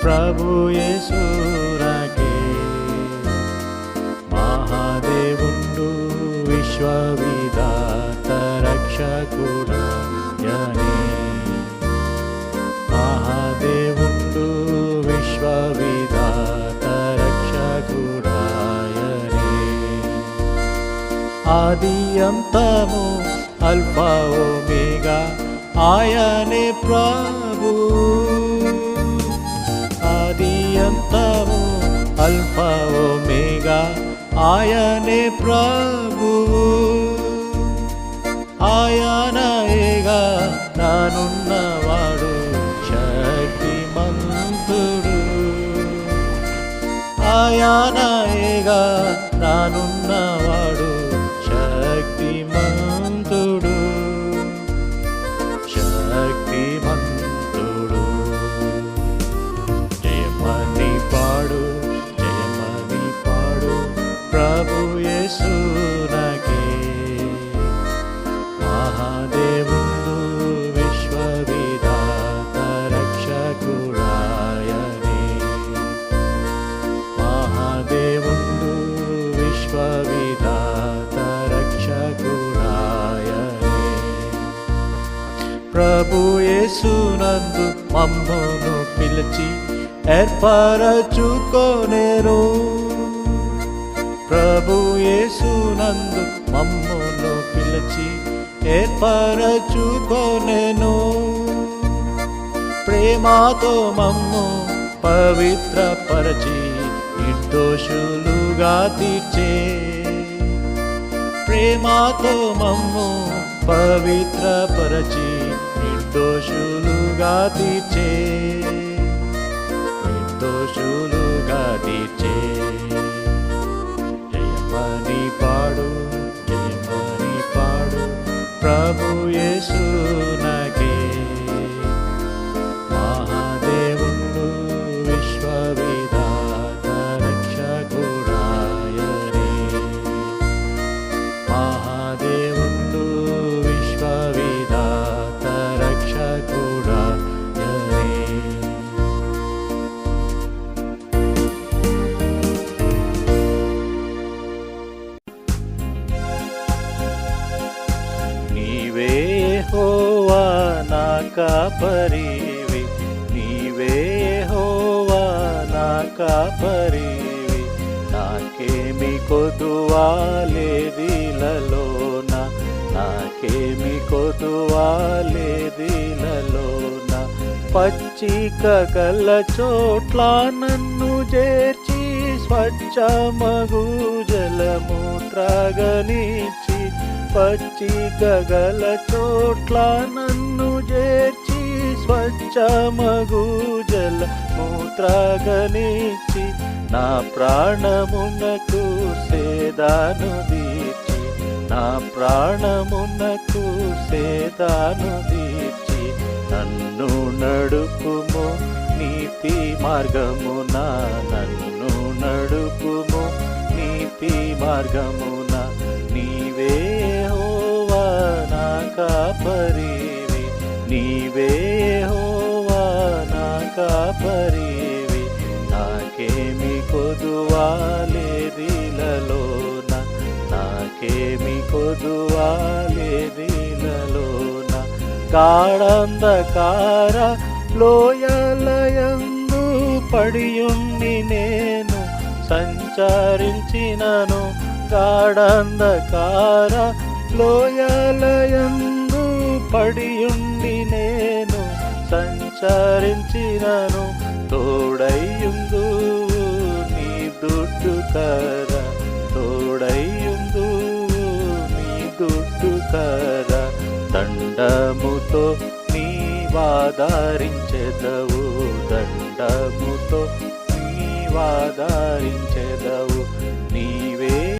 ప్రభు యేసు నాకే మహాదేవుండు విశ్వవిధాత రక్షకుడాయనే మహాదేవుండు విశ్వవిధాత రక్షకుడాయనే ఆది అంతము అల్ఫా ఒమేగా ఆయనే ప్రభు ఆది అంతము అల్ఫా ఒమేగా ఆయనే ప్రభు ఆయనయేగా నానున్నవాడు శక్తిమంతుడు ఆయనయేగా నానున్నవాడు శక్తిమంతుడు శక్తిమంతుడు జయమని పాడు ప్రభు యేసు నాకే మహాదేవుండు విశ్వవిధాత రక్షకుడాయనే మహాదేవుండు విశ్వవిధాత రక్షకుడాయనే ప్రభు యేసునందు మమ్మును పిలిచి ఏర్పరచుకొనెను ప్రభు యేసునందు మమ్మును పిలిచి ఏర్పరచుకొనెను ప్రేమతో మమ్ము పవిత్రపరచి నిర్దోషులుగా తీర్చే ప్రేమతో మమ్ము పవిత్రపరచి నిర్దోషులుగా తీర్చే నిర్దోషులుగా తీర్చే జయమని పాడు ప్రభు యేసు నాకే మహాదేవుండు విశ్వవిధాత రక్షకుడాయనే మహాదేవుండు విశ్వవిధాత రక్షకుడాయనే నీవే యెహోవా నా కాపరివి నీవే యెహోవా నా కాపరివి నాకేమి కొదువా లేదిలలోన నాకేమి కొదువా లేదిలలోన పచ్చిక గల చోట్ల నన్ను చేర్చి స్వచ్ఛమగు జలము త్రాగనిచ్చి పచ్చిక గల చోట్ల నన్ను చేర్చి స్వచ్ఛమగు జలము త్రాగనిచ్చి నా ప్రాణమునకు సేదాను తీర్చి నా ప్రాణమునకు సేదాను తీర్చి నన్ను నడుపుము నీతి మార్గమున నన్ను నడుపుము నీతి మార్గమున నీవే యెహోవా నా కాపరివి నీవే యెహోవా నా కాపరివి నాకేమి కొదువా లేదిలలోన నాకేమి కొదువా లేదిలలోన గాఢంధకార లోయలయందు పడియుండి నేను సంచరించినను గాఢంధకార లోయలయందు పడియుండి నేను సంచరించినను తోడైయుందు నీ దుడ్డుకర తోడైయుందు నీ దుడ్డుకర దండముతో నీవాదరించెదవు దండముతో నీవాదరించెదవు నీవే